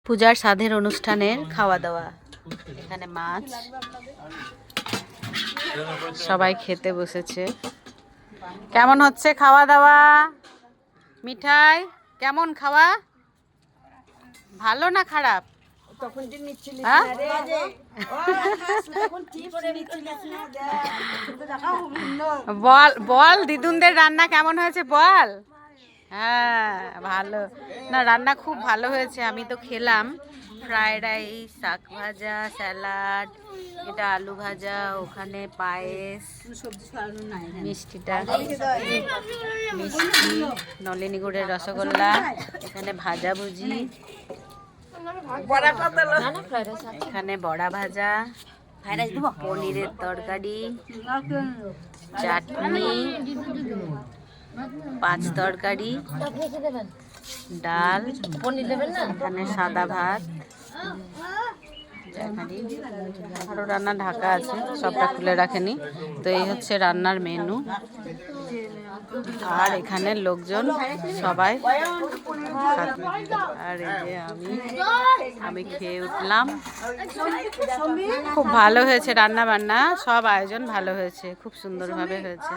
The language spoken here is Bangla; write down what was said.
পূজার সাধের অনুষ্ঠানের খাওয়া দাওয়া। এখানে মাছ, সবাই খেতে বসেছে। কেমন হচ্ছে খাওয়া দাওয়া? মিঠাই কেমন খাওয়া? ভালো না খারাপ? হ্যাঁ? বল বল, দিদুনদের রান্না কেমন হয়েছে বল। হ্যাঁ ভালো না, রান্না খুব ভালো হয়েছে। আমি তো খেলাম ফ্রায়েড রাইস, শাক ভাজা, স্যালাড, এটা আলু ভাজা, ওখানে পায়েস, মিষ্টিটা মিষ্টি, নলিনী গুড়ের রসগোল্লা, এখানে ভাজাভুজি, এখানে বড়া ভাজা, পনিরের তরকারি, চাটনি, পাঁচ তরকারি, ডাল, এখানে সাদা ভাত, আরো রান্না ঢাকা আছে, সবটা খুলে রাখেনি। তো এই হচ্ছে রান্নার মেনু। আর এখানে লোকজন সবাই, আর এই যে আমি খেয়ে উঠলাম। খুব ভালো হয়েছে রান্না বান্না, সব আয়োজন ভালো হয়েছে, খুব সুন্দরভাবে হয়েছে।